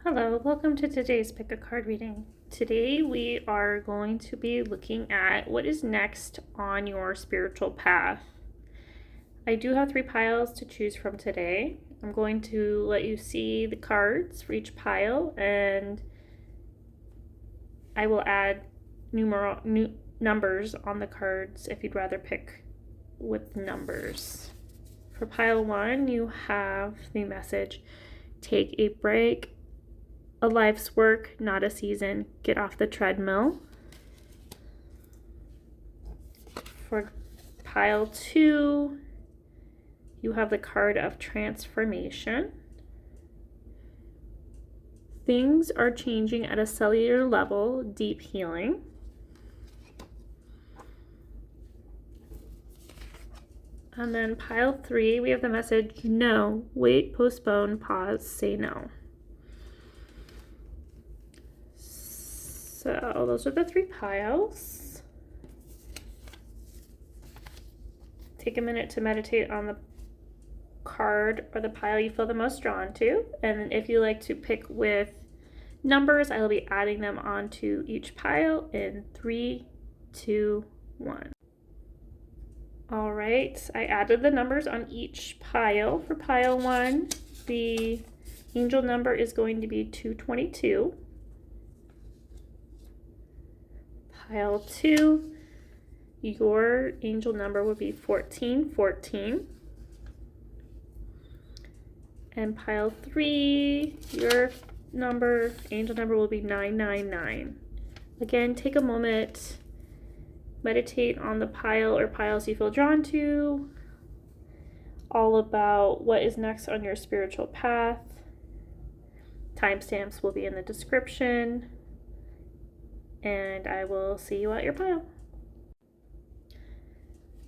Hello, welcome to today's pick a card reading. Today we are going to be looking at what is next on your spiritual path. I do have 3 piles to choose from today. I'm going to let you see the cards for each pile, and I will add new numbers on the cards if you'd rather pick with numbers. For pile 1, you have the message, take a break. A life's work, not a season. Get off the treadmill. For pile 2, you have the card of transformation. Things are changing at a cellular level, deep healing. And then pile 3, we have the message, no, wait, postpone, pause, say no. So those are the 3 piles. Take a minute to meditate on the card or the pile you feel the most drawn to. And if you like to pick with numbers, I will be adding them onto each pile in 3, 2, 1. All right, I added the numbers on each pile. For pile 1, the angel number is going to be 222. Pile 2, your angel number would be 1414. And pile 3, your angel number will be 999. Again, take a moment, meditate on the pile or piles you feel drawn to, all about what is next on your spiritual path. Timestamps will be in the description. And I will see you at your pile.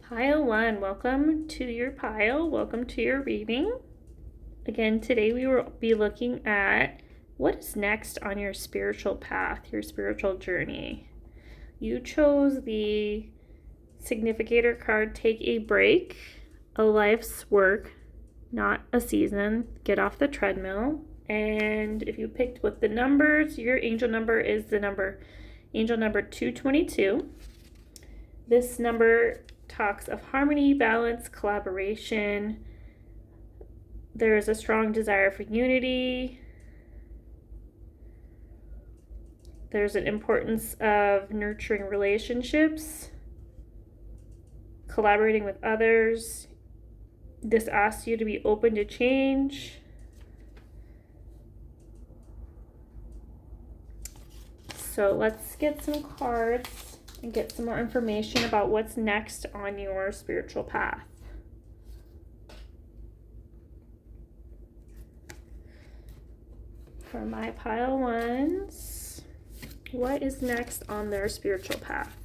Pile 1, welcome to your pile. Welcome to your reading. Again, today we will be looking at what is next on your spiritual path, your spiritual journey. You chose the significator card, take a break, a life's work, not a season, get off the treadmill. And if you picked with the numbers, your angel number is angel number 222. This number talks of harmony, balance, collaboration. There is a strong desire for unity. There's an importance of nurturing relationships, collaborating with others. This asks you to be open to change. So let's get some cards and get some more information about what's next on your spiritual path. For my pile 1s, what is next on their spiritual path?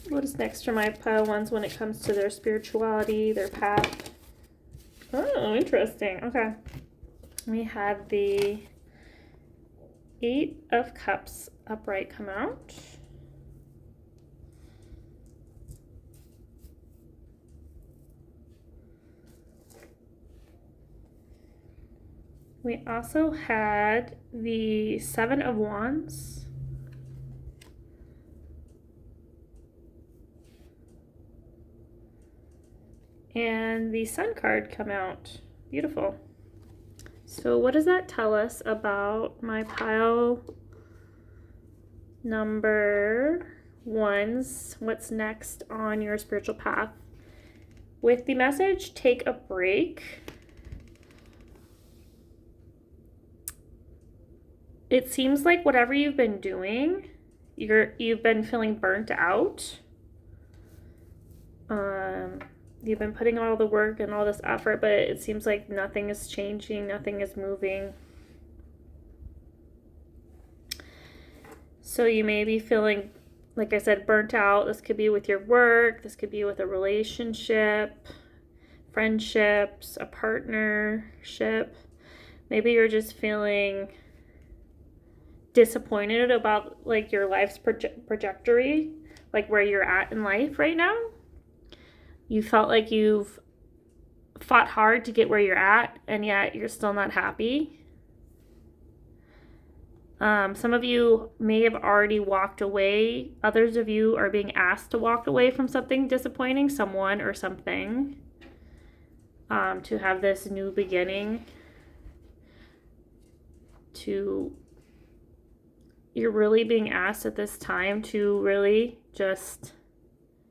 What is next for my pile 1s when it comes to their spirituality, their path? Oh, interesting. Okay. We have the 8 of Cups upright come out. We also had the 7 of Wands. And the Sun card come out. Beautiful. So what does that tell us about my pile number 1s? What's next on your spiritual path? With the message, take a break. It seems like whatever you've been doing, you've been feeling burnt out. You've been putting all the work and all this effort, but it seems like nothing is changing, nothing is moving. So you may be feeling, like I said, burnt out. This could be with your work, this could be with a relationship, friendships, a partnership. Maybe you're just feeling disappointed about like your life's trajectory, like where you're at in life right now. You felt like you've fought hard to get where you're at, and yet you're still not happy. Some of you may have already walked away. Others of you are being asked to walk away from something disappointing, someone or something, to have this new beginning. You're really being asked at this time to really just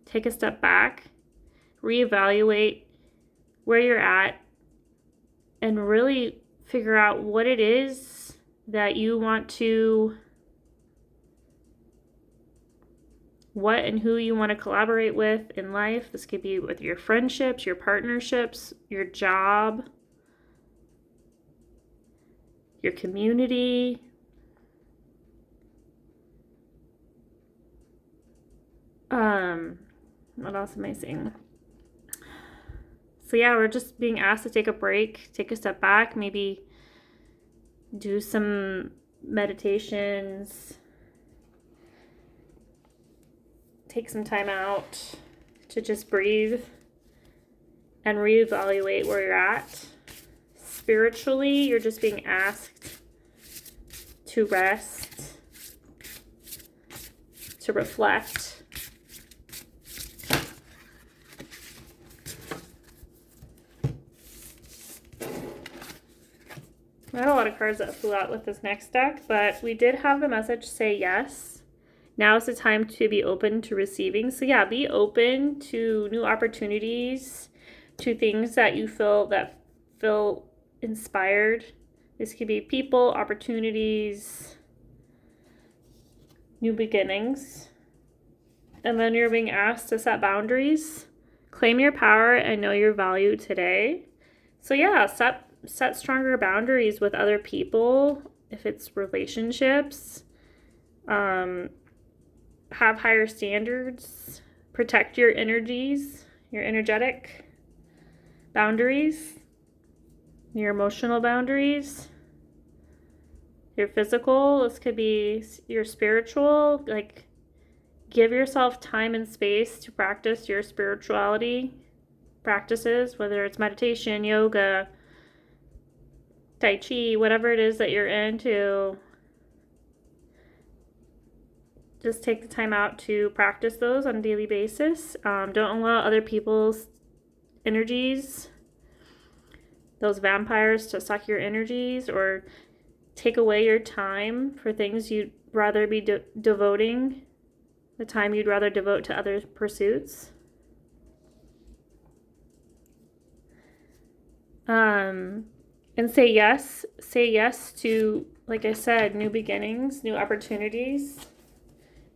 take a step back, reevaluate where you're at, and really figure out what it is that you want to, what and who you want to collaborate with in life. This could be with your friendships, your partnerships, your job, your community. What else am I saying? So yeah, we're just being asked to take a break, take a step back, maybe do some meditations, take some time out to just breathe and reevaluate where you're at. Spiritually, you're just being asked to rest, to reflect. I had a lot of cards that flew out with this next deck, but we did have the message say yes. Now is the time to be open to receiving. So yeah, be open to new opportunities, to things that you feel inspired. This could be people, opportunities, new beginnings. And then you're being asked to set boundaries, claim your power, and know your value today. So yeah, set stronger boundaries with other people, if it's relationships. Have higher standards. Protect your energies, your energetic boundaries, your emotional boundaries, your physical. This could be your spiritual. Like, give yourself time and space to practice your spirituality practices, whether it's meditation, yoga, Tai Chi, whatever it is that you're into. Just take the time out to practice those on a daily basis. Don't allow other people's energies, those vampires, to suck your energies or take away your time for things you'd rather be devoting, the time you'd rather devote to other pursuits. And say yes to, like I said, new beginnings, new opportunities.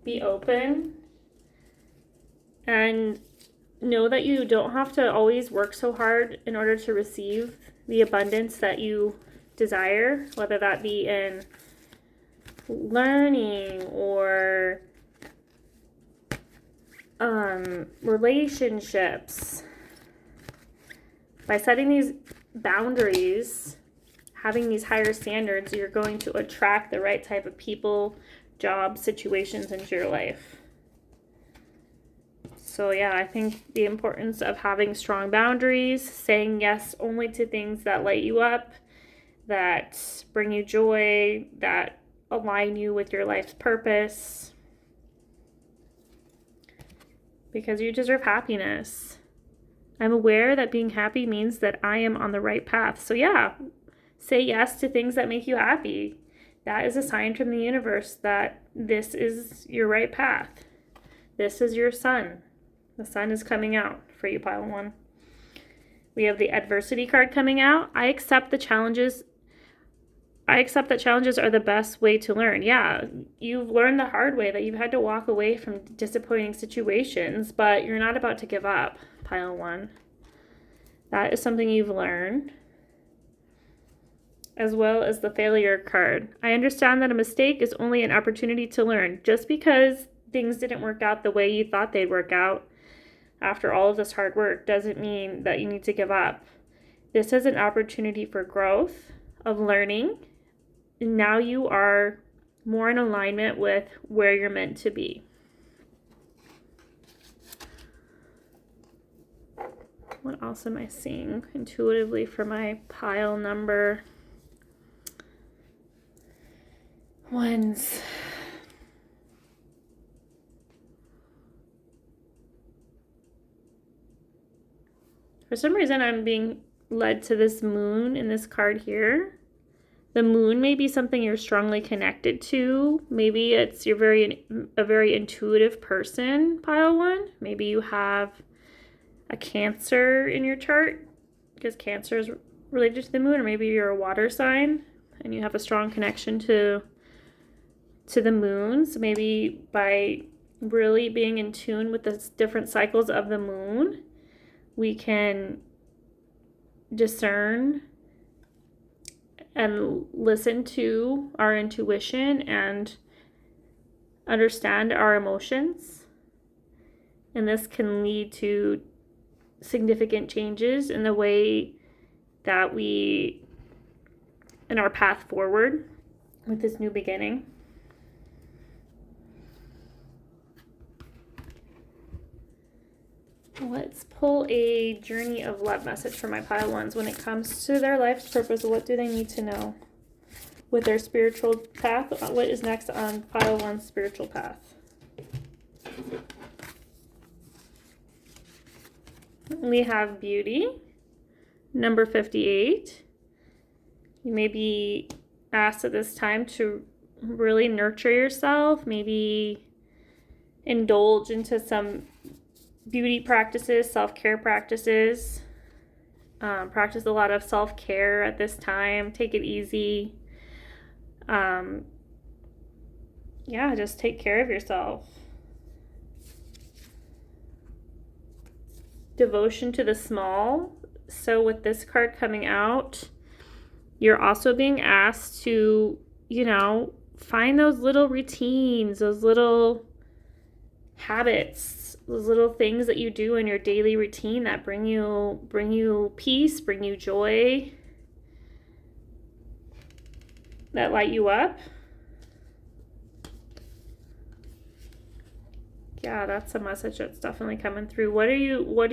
Be open and know that you don't have to always work so hard in order to receive the abundance that you desire, whether that be in learning or relationships. By setting these boundaries, having these higher standards, you're going to attract the right type of people, jobs, situations into your life. So yeah, I think the importance of having strong boundaries, saying yes only to things that light you up, that bring you joy, that align you with your life's purpose, because you deserve happiness. I'm aware that being happy means that I am on the right path. So yeah, say yes to things that make you happy. That is a sign from the universe that this is your right path. This is your sun. The sun is coming out for you, pile one. We have the adversity card coming out. I accept that challenges are the best way to learn. Yeah, you've learned the hard way that you've had to walk away from disappointing situations, but you're not about to give up, pile one. That is something you've learned. As well as the failure card. I understand that a mistake is only an opportunity to learn. Just because things didn't work out the way you thought they'd work out after all of this hard work doesn't mean that you need to give up. This is an opportunity for growth, of learning. Now you are more in alignment with where you're meant to be. What else am I seeing intuitively for my pile number ones? For some reason, I'm being led to this moon in this card here. The moon may be something you're strongly connected to. Maybe it's a very intuitive person, pile one. Maybe you have a Cancer in your chart because Cancer is related to the moon, or maybe you're a water sign and you have a strong connection to the moon. So maybe by really being in tune with the different cycles of the moon, we can discern and listen to our intuition and understand our emotions. And this can lead to significant changes in the way that in our path forward with this new beginning. Let's pull a journey of love message for my pile ones when it comes to their life's purpose. What do they need to know with their spiritual path? What is next on pile one's spiritual path? We have beauty, number 58. You may be asked at this time to really nurture yourself, maybe indulge into some beauty practices, self-care practices. Practice a lot of self-care at this time. Take it easy. Just take care of yourself. Devotion to the small. So with this card coming out, you're also being asked to, find those little routines, those little habits, those little things that you do in your daily routine that bring you peace, bring you joy, that light you up. Yeah, that's a message that's definitely coming through. What do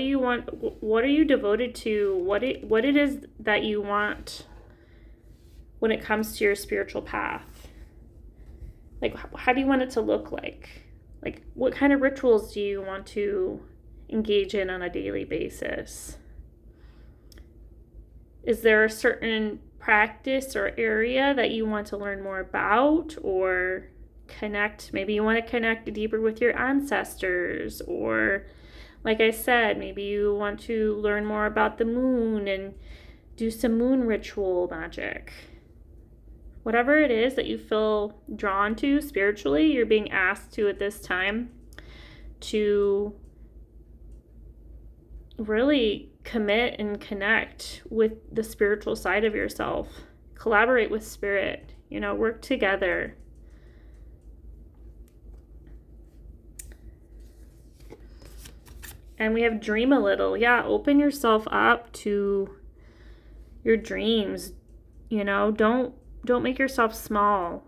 you want? What are you devoted to? What it is that you want when it comes to your spiritual path? Like, how do you want it to look like? Like, what kind of rituals do you want to engage in on a daily basis? Is there a certain practice or area that you want to learn more about or connect? Maybe you want to connect deeper with your ancestors, or like I said, maybe you want to learn more about the moon and do some moon ritual magic. Whatever it is that you feel drawn to spiritually, you're being asked to at this time to really commit and connect with the spiritual side of yourself. Collaborate with spirit, work together. And we have dream a little. Yeah, open yourself up to your dreams. Don't make yourself small.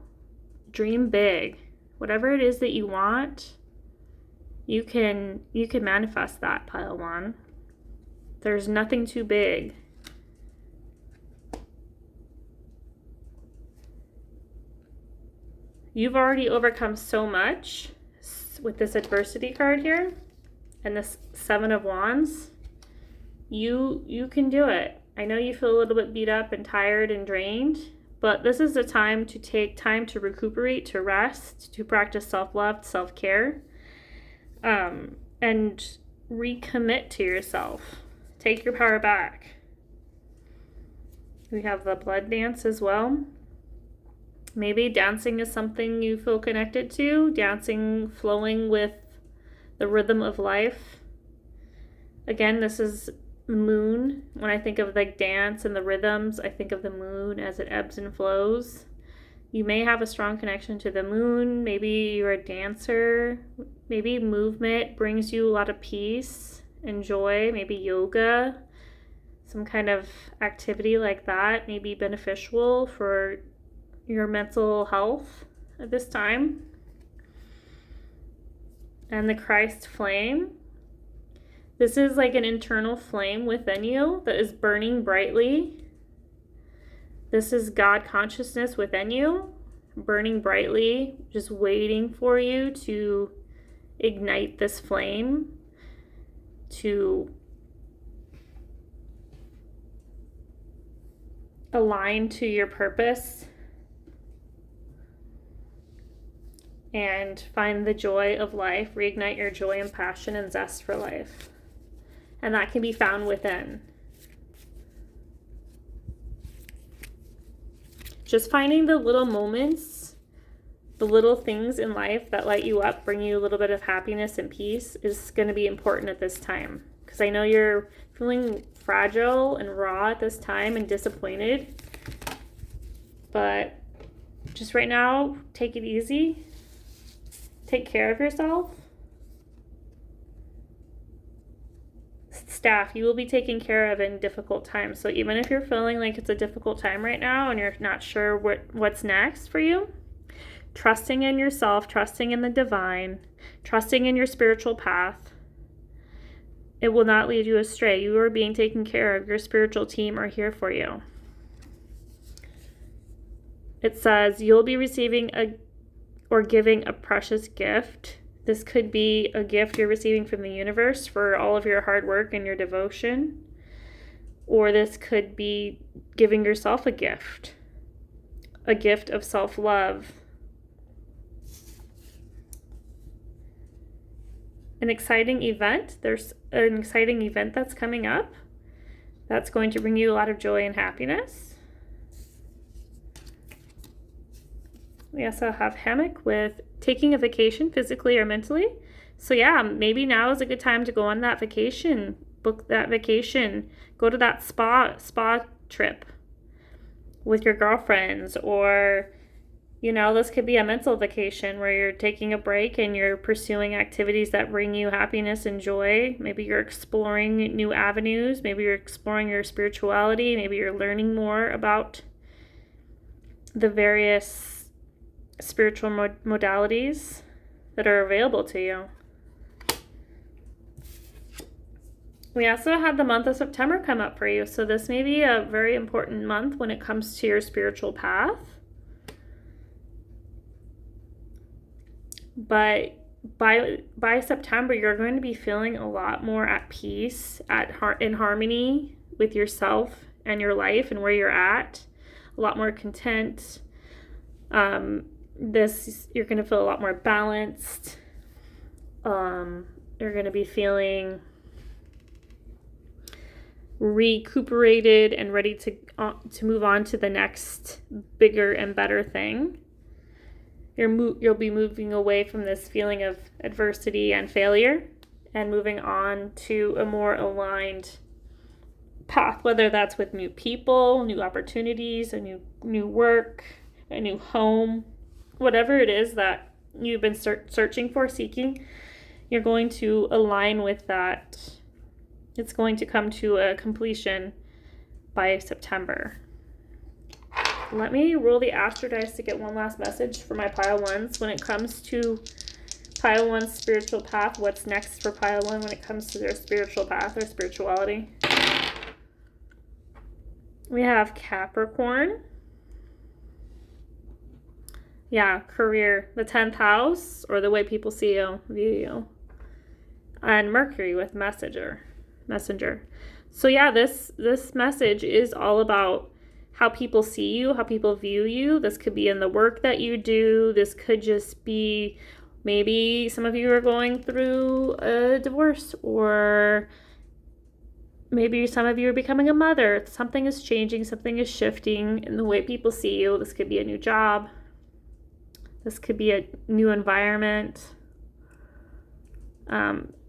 Dream big. Whatever it is that you want, you can manifest that, pile one. There's nothing too big. You've already overcome so much with this adversity card here and this 7 of Wands. You can do it. I know you feel a little bit beat up and tired and drained, but this is the time to take time to recuperate, to rest, to practice self-love, self-care, and recommit to yourself. Take your power back. We have the blood dance as well. Maybe dancing is something you feel connected to. Dancing, flowing with the rhythm of life. Again, this is moon. When I think of like dance and the rhythms, I think of the moon as it ebbs and flows. You may have a strong connection to the moon. Maybe you're a dancer. Maybe movement brings you a lot of peace and joy. Maybe yoga, some kind of activity like that may be beneficial for your mental health at this time. And the Christ flame. This is like an internal flame within you that is burning brightly. This is God consciousness within you, burning brightly, just waiting for you to ignite this flame, to align to your purpose and find the joy of life, reignite your joy and passion and zest for life. And that can be found within. Just finding the little moments, the little things in life that light you up, bring you a little bit of happiness and peace is going to be important at this time. Because I know you're feeling fragile and raw at this time and disappointed. But just right now, take it easy. Take care of yourself. Staff, you will be taken care of in difficult times. So even if you're feeling like it's a difficult time right now and you're not sure what's next for you, trusting in yourself, trusting in the divine, trusting in your spiritual path, it will not lead you astray. You are being taken care of. Your spiritual team are here for you. It says you'll be receiving or giving a precious gift. This could be a gift you're receiving from the universe for all of your hard work and your devotion. Or this could be giving yourself a gift of self-love. An exciting event. There's an exciting event that's coming up. That's going to bring you a lot of joy and happiness. We also have hammock with taking a vacation physically or mentally. So yeah, maybe now is a good time to go on that vacation, book that vacation, go to that spa trip with your girlfriends, or this could be a mental vacation where you're taking a break and you're pursuing activities that bring you happiness and joy. Maybe you're exploring new avenues, maybe you're exploring your spirituality, maybe you're learning more about the various spiritual modalities that are available to you. We also had the month of September come up for you, so this may be a very important month when it comes to your spiritual path. But by September, you're going to be feeling a lot more at peace, in harmony with yourself and your life and where you're at, a lot more content. You're going to feel a lot more balanced. You're going to be feeling recuperated and ready to move on to the next bigger and better thing. You'll be moving away from this feeling of adversity and failure and moving on to a more aligned path, whether that's with new people, new opportunities, a new work, a new home. Whatever it is that you've been searching for, seeking, you're going to align with that. It's going to come to a completion by September. Let me roll the astro dice to get one last message for my pile ones when it comes to pile one's spiritual path. What's next for pile one when it comes to their spiritual path or spirituality? We have Capricorn. Yeah, career, the 10th house, or the way people see you, view you. And Mercury with messenger. So yeah, this message is all about how people see you, how people view you. This could be in the work that you do. This could just be, maybe some of you are going through a divorce, or maybe some of you are becoming a mother. Something is changing, something is shifting in the way people see you. This could be a new job. This could be a new environment.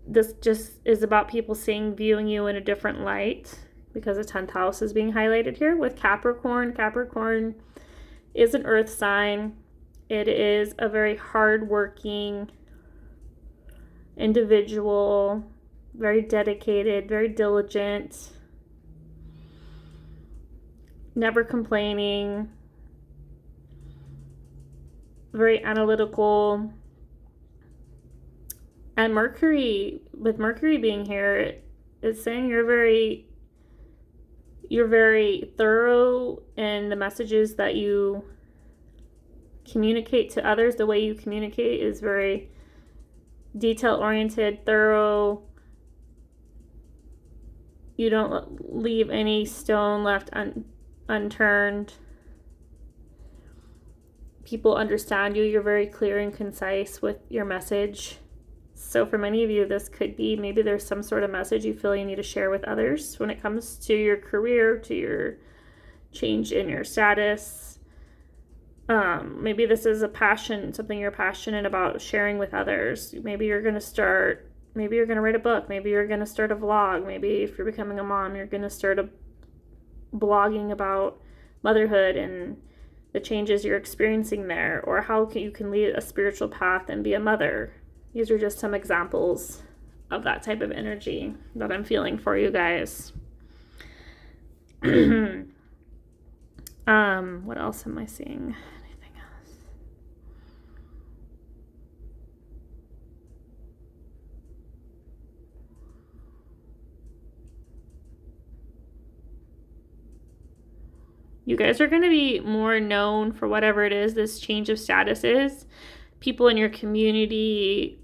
This just is about people viewing you in a different light, because the 10th house is being highlighted here with Capricorn. Capricorn is an earth sign. It is a very hardworking individual, very dedicated, very diligent, never complaining, very analytical. And Mercury, with Mercury being here, it's saying you're very thorough in the messages that you communicate to others. The way you communicate is very detail oriented, thorough. You don't leave any stone left unturned. People understand you. You're very clear and concise with your message. So for many of you, this could be maybe there's some sort of message you feel you need to share with others when it comes to your career, to your change in your status. Maybe this is a passion, something you're passionate about sharing with others. Maybe you're going to write a book. Maybe you're going to start a vlog. Maybe if you're becoming a mom, you're going to start a blogging about motherhood and the changes you're experiencing there, or how you can lead a spiritual path and be a mother. These are just some examples of that type of energy that I'm feeling for you guys. What else am I seeing? Anything else? You guys are going to be more known for whatever it is this change of status is. People in your community,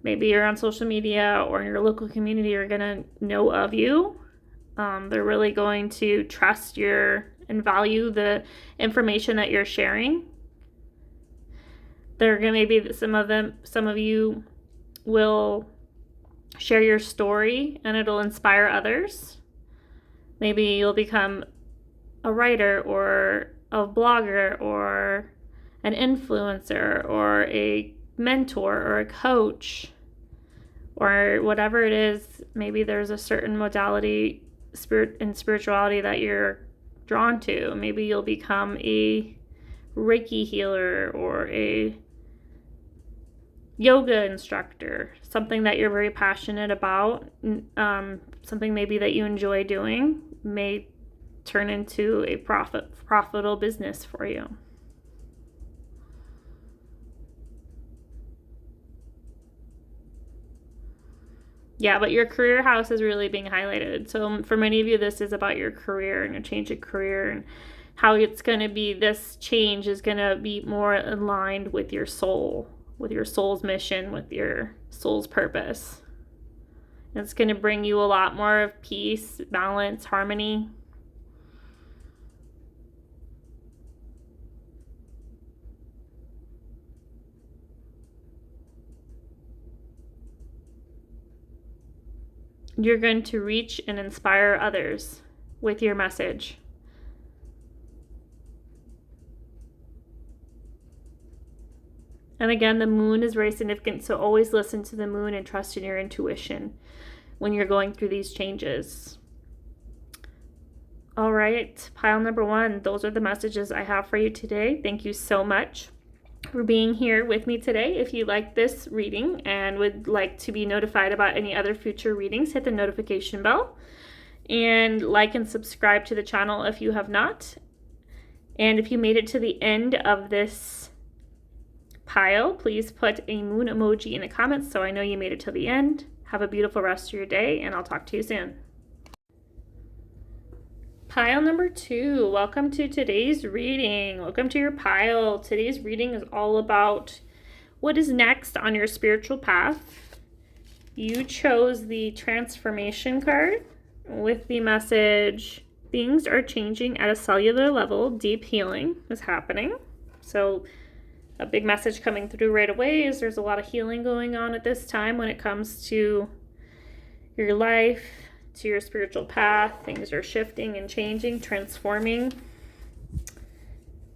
maybe you're on social media or in your local community, are going to know of you. They're really going to trust and value the information that you're sharing. They're going to maybe some of you will share your story and it'll inspire others. Maybe you'll become a writer or a blogger or an influencer or a mentor or a coach or whatever it is. Maybe there's a certain modality in spirituality that you're drawn to. Maybe you'll become a Reiki healer or a yoga instructor, something that you're very passionate about, something maybe that you enjoy doing may turn into a profitable business for you. Yeah, but your career house is really being highlighted. So for many of you, this is about your career and a change of career and how it's going to be. This change is going to be more aligned with your soul, with your soul's mission, with your soul's purpose. It's going to bring you a lot more of peace, balance, harmony. You're going to reach and inspire others with your message. And again, the moon is very significant, so always listen to the moon and trust in your intuition when you're going through these changes. All right, pile number 1, those are the messages I have for you today. Thank you so much for being here with me today. If you like this reading and would like to be notified about any other future readings, hit the notification bell and like and subscribe to the channel if you have not. And if you made it to the end of this pile, please put a moon emoji in the comments so I know you made it to the end. Have a beautiful rest of your day, and I'll talk to you soon. Pile number 2, welcome to today's reading. Welcome to your pile. Today's reading is all about what is next on your spiritual path. You chose the transformation card with the message, things are changing at a cellular level, deep healing is happening. So a big message coming through right away is there's a lot of healing going on at this time when it comes to your life, to your spiritual path. Things are shifting and changing, transforming.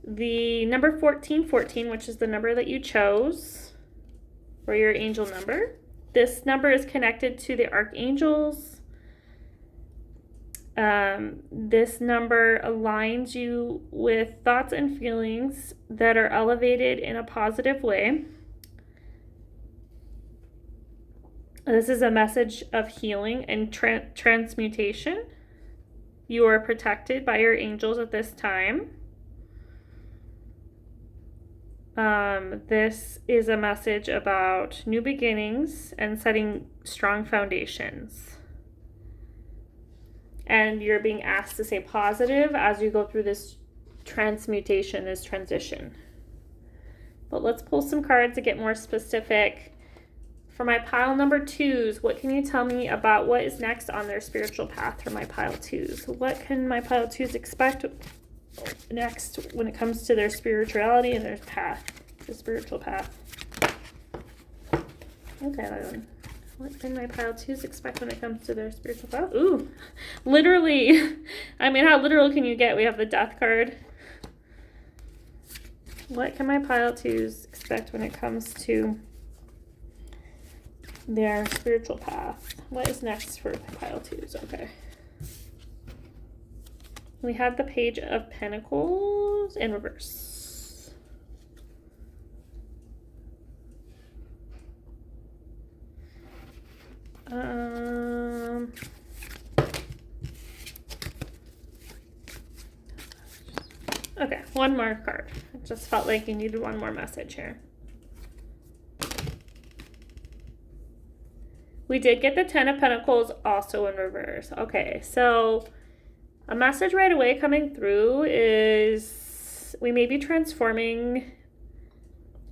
The number 1414, which is the number that you chose for your angel number. This number is connected to the archangels. This number aligns you with thoughts and feelings that are elevated in a positive way. This is a message of healing and transmutation. You are protected by your angels at this time. This is a message about new beginnings and setting strong foundations. And you're being asked to stay positive as you go through this transmutation, this transition. But let's pull some cards to get more specific. For my pile number 2s, what can you tell me about what is next on their spiritual path for my pile 2s? What can my pile 2s expect next when it comes to their spirituality and their path, the spiritual path? Okay, what can my pile 2s expect when it comes to their spiritual path? Ooh, literally. I mean, how literal can you get? We have the death card. What can my pile 2s expect when it comes to their spiritual path? What is next for pile 2s? Okay. We had the Page of Pentacles in reverse. Okay, one more card. I just felt like you needed one more message here. We did get the Ten of Pentacles also in reverse. Okay, so a message right away coming through is we may be transforming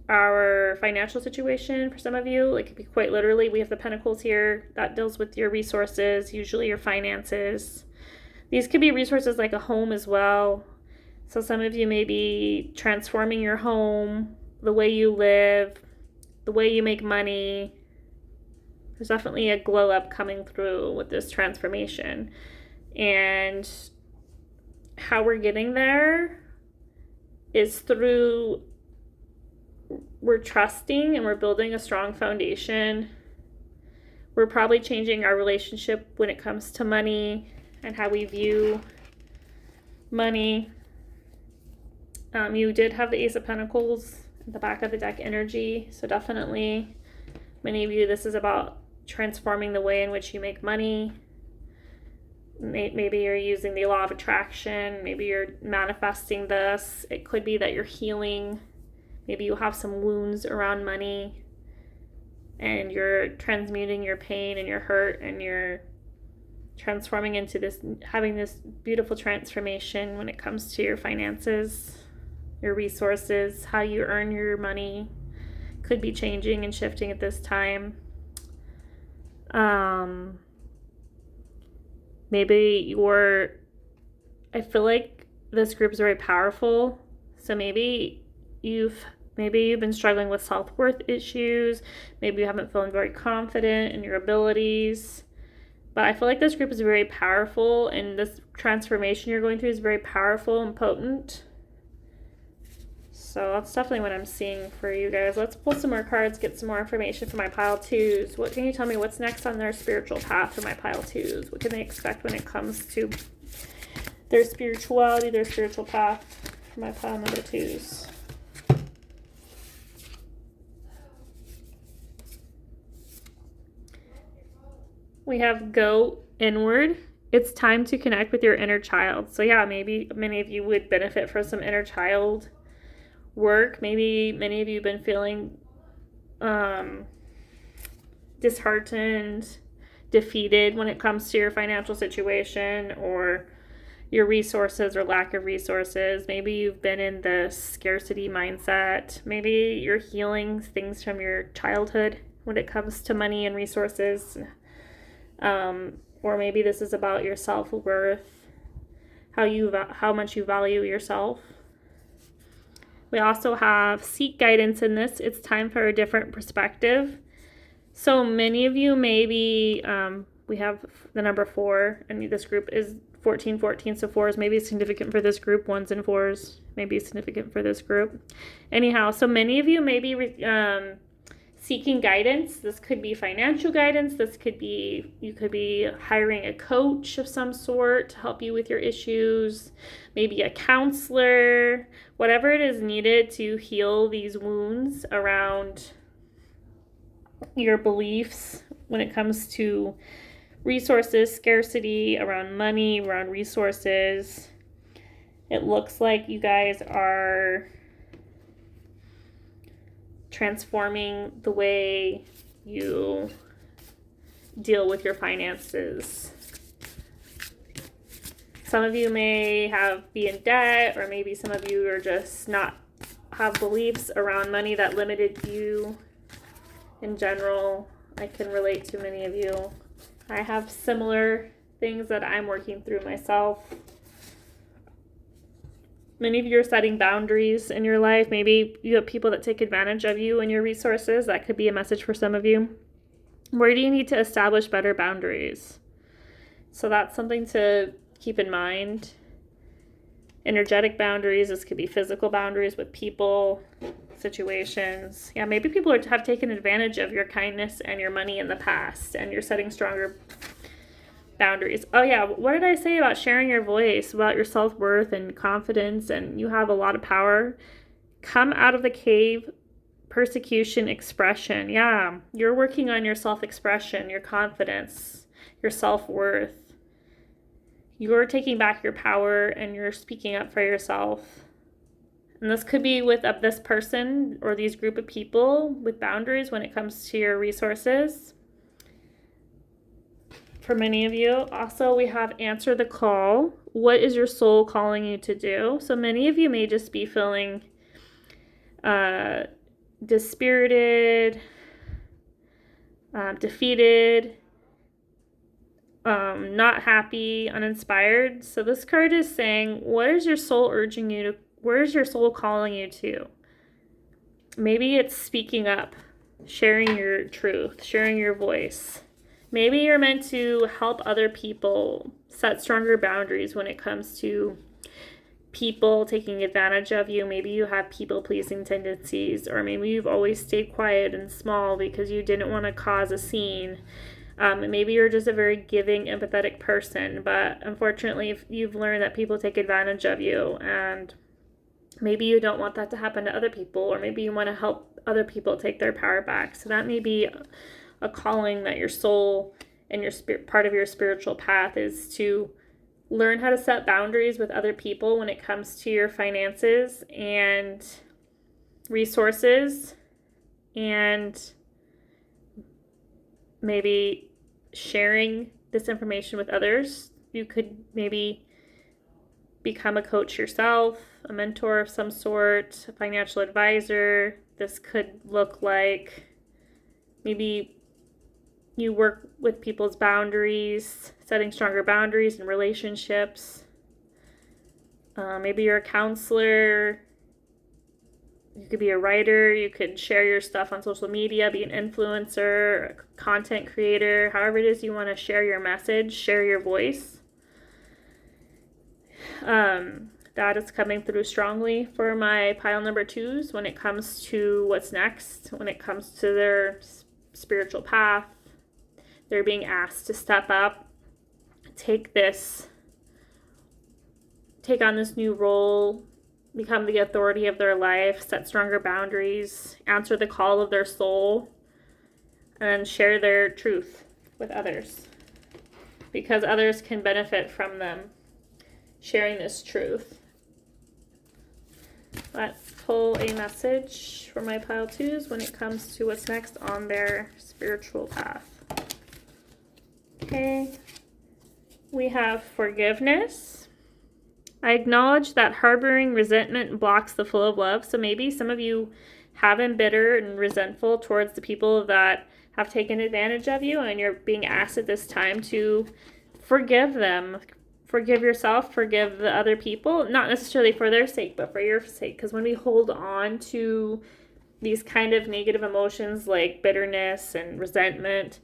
our financial situation for some of you. Like, it could be quite literally. We have the Pentacles here. That deals with your resources, usually your finances. These could be resources like a home as well. So some of you may be transforming your home, the way you live, the way you make money. There's definitely a glow up coming through with this transformation. And how we're getting there is through, we're trusting and we're building a strong foundation. We're probably changing our relationship when it comes to money and how we view money. You did have the Ace of Pentacles at the back of the deck energy. So definitely, many of you, this is about transforming the way in which you make money. Maybe you're using the law of attraction. Maybe you're manifesting this. It could be that you're healing. Maybe you have some wounds around money and you're transmuting your pain and your hurt, and you're transforming into this, having this beautiful transformation when it comes to your finances, your resources, how you earn your money could be changing and shifting at this time. Maybe I feel like this group is very powerful. So maybe you've been struggling with self-worth issues. Maybe you haven't feeling very confident in your abilities. But I feel like this group is very powerful, and this transformation you're going through is very powerful and potent. So that's definitely what I'm seeing for you guys. Let's pull some more cards, get some more information for my pile 2s. What can you tell me what's next on their spiritual path for my pile 2s? What can they expect when it comes to their spirituality, their spiritual path for my pile number 2s? We have go inward. It's time to connect with your inner child. So yeah, maybe many of you would benefit from some inner child work. Maybe many of you have been feeling disheartened, defeated when it comes to your financial situation or your resources or lack of resources. Maybe you've been in the scarcity mindset. Maybe you're healing things from your childhood when it comes to money and resources. Or maybe this is about your self-worth, how much you value yourself. We also have seek guidance in this. It's time for a different perspective. So many of you maybe, we have the number 4, and this group is 14, so 4 is maybe significant for this group. 1s and 4s may be significant for this group. Anyhow, so many of you may be seeking guidance. This could be financial guidance. You could be hiring a coach of some sort to help you with your issues, maybe a counselor, whatever it is needed to heal these wounds around your beliefs when it comes to resources, scarcity, around money, around resources. It looks like you guys are transforming the way you deal with your finances. Some of you may be in debt, or maybe some of you are just not have beliefs around money that limited you in general. I can relate to many of you. I have similar things that I'm working through myself. Many of you are setting boundaries in your life. Maybe you have people that take advantage of you and your resources. That could be a message for some of you. Where do you need to establish better boundaries? So that's something to keep in mind. Energetic boundaries. This could be physical boundaries with people, situations. Yeah, maybe people have taken advantage of your kindness and your money in the past, and you're setting stronger boundaries. Oh yeah, what did I say about sharing your voice, about your self-worth and confidence, and you have a lot of power? Come out of the cave, persecution, expression. Yeah, you're working on your self-expression, your confidence, your self-worth. You're taking back your power and you're speaking up for yourself. And this could be with this person or these group of people with boundaries when it comes to your resources. For many of you, also we have answer the call. What is your soul calling you to do? So many of you may just be feeling dispirited, defeated, not happy, uninspired. So this card is saying, what is your soul urging you to, where is your soul calling you to? Maybe it's speaking up, sharing your truth, sharing your voice. Maybe you're meant to help other people set stronger boundaries when it comes to people taking advantage of you. Maybe you have people-pleasing tendencies, or maybe you've always stayed quiet and small because you didn't want to cause a scene. Maybe you're just a very giving, empathetic person, but unfortunately you've learned that people take advantage of you, and maybe you don't want that to happen to other people, or maybe you want to help other people take their power back. So that may be a calling that your soul and your part of your spiritual path is to learn how to set boundaries with other people when it comes to your finances and resources, and maybe sharing this information with others. You could maybe become a coach yourself, a mentor of some sort, a financial advisor. This could look like maybe you work with people's boundaries, setting stronger boundaries in relationships. Maybe you're a counselor. You could be a writer. You could share your stuff on social media, be an influencer, a content creator, however it is you want to share your message, share your voice. That is coming through strongly for my pile number 2s when it comes to what's next, when it comes to their spiritual path. They're being asked to step up, take on this new role, become the authority of their life, set stronger boundaries, answer the call of their soul, and share their truth with others, because others can benefit from them sharing this truth. Let's pull a message for my pile 2s when it comes to what's next on their spiritual path. Okay, we have forgiveness. I acknowledge that harboring resentment blocks the flow of love. So maybe some of you have been bitter and resentful towards the people that have taken advantage of you, and you're being asked at this time to forgive them. Forgive yourself, forgive the other people, not necessarily for their sake, but for your sake. Because when we hold on to these kind of negative emotions like bitterness and resentment,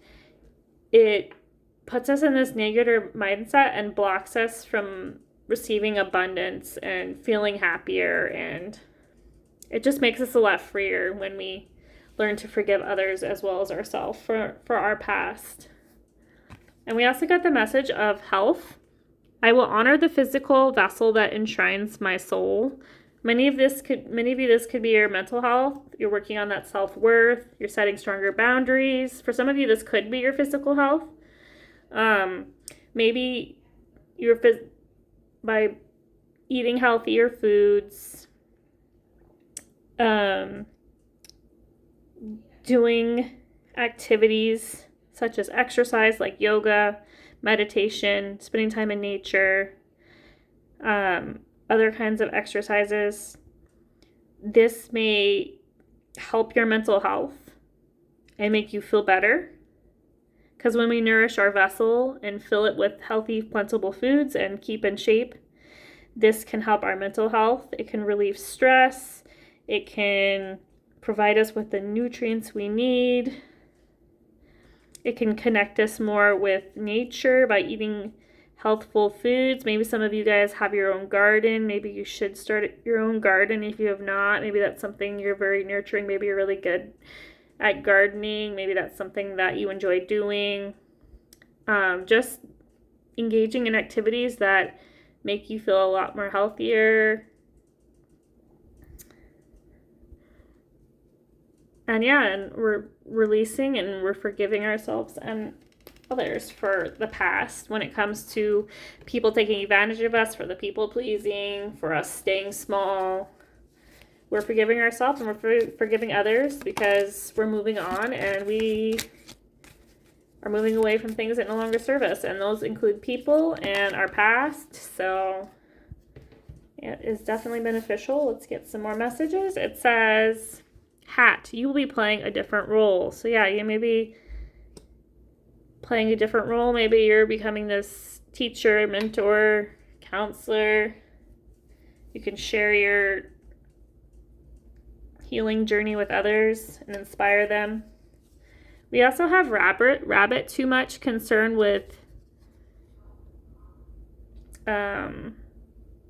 it puts us in this negative mindset and blocks us from receiving abundance and feeling happier, and it just makes us a lot freer when we learn to forgive others as well as ourselves for our past. And we also got the message of health. I will honor the physical vessel that enshrines my soul. Many of you, this could be your mental health. You're working on that self-worth. You're setting stronger boundaries. For some of you, this could be your physical health. Maybe you're by eating healthier foods, doing activities such as exercise like yoga, meditation, spending time in nature, other kinds of exercises. This may help your mental health and make you feel better. Because when we nourish our vessel and fill it with healthy, plentiful foods and keep in shape, this can help our mental health. It can relieve stress. It can provide us with the nutrients we need. It can connect us more with nature by eating healthful foods. Maybe some of you guys have your own garden. Maybe you should start your own garden if you have not. Maybe that's something you're very nurturing. Maybe you're really good at gardening. Maybe that's something that you enjoy doing. Just engaging in activities that make you feel a lot more healthier. And we're releasing and we're forgiving ourselves and others for the past when it comes to people taking advantage of us, for the people pleasing, for us staying small. We're forgiving ourselves and we're forgiving others because we're moving on and we are moving away from things that no longer serve us. And those include people and our past. So it is definitely beneficial. Let's get some more messages. It says, hat, you will be playing a different role. So yeah, you may be playing a different role. Maybe you're becoming this teacher, mentor, counselor. You can share your healing journey with others and inspire them. We also have rabbit, too much concern with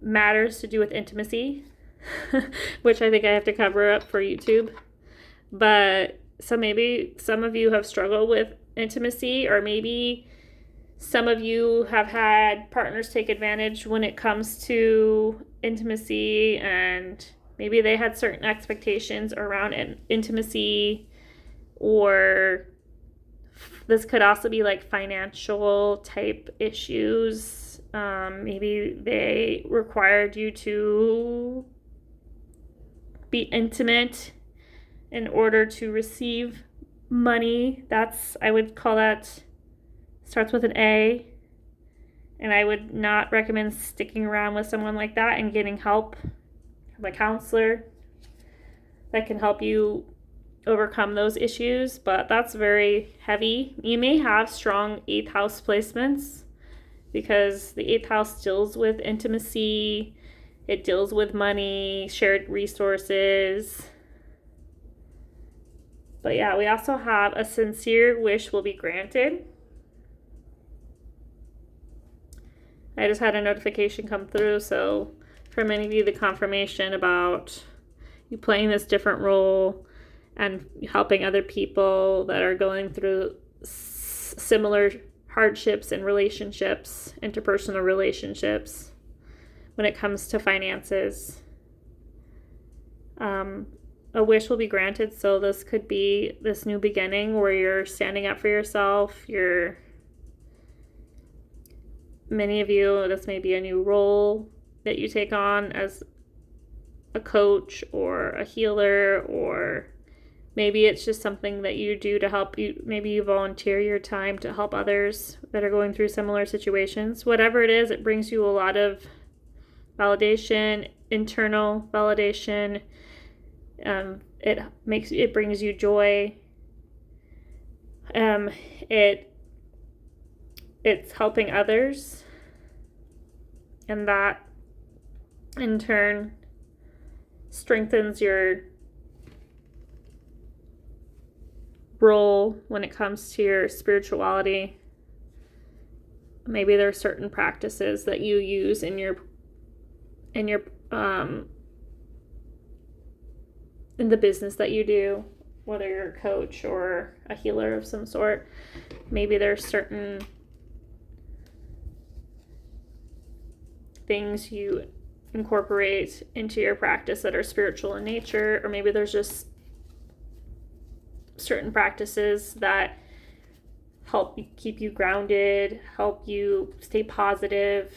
matters to do with intimacy, which I think I have to cover up for YouTube. But so maybe some of you have struggled with intimacy, or maybe some of you have had partners take advantage when it comes to intimacy, and maybe they had certain expectations around intimacy, or this could also be like financial type issues. Maybe they required you to be intimate in order to receive money. I would call that, starts with an A. And I would not recommend sticking around with someone like that and getting help from a counselor that can help you overcome those issues. But that's very heavy. You may have strong 8th house placements because the 8th house deals with intimacy. It deals with money, shared resources. But yeah, we also have a sincere wish will be granted. I just had a notification come through, so for many of you, the confirmation about you playing this different role and helping other people that are going through similar hardships in relationships, interpersonal relationships, when it comes to finances. A wish will be granted, so this could be this new beginning where you're standing up for yourself. Many of you, this may be a new role that you take on as a coach or a healer, or maybe it's just something that you do to help you. Maybe you volunteer your time to help others that are going through similar situations. Whatever it is, it brings you a lot of validation, internal validation. It brings you joy. It's helping others, and that in turn strengthens your role when it comes to your spirituality. Maybe there are certain practices that you use in the business that you do, whether you're a coach or a healer of some sort. Maybe there's certain things you incorporate into your practice that are spiritual in nature, or maybe there's just certain practices that help keep you grounded, help you stay positive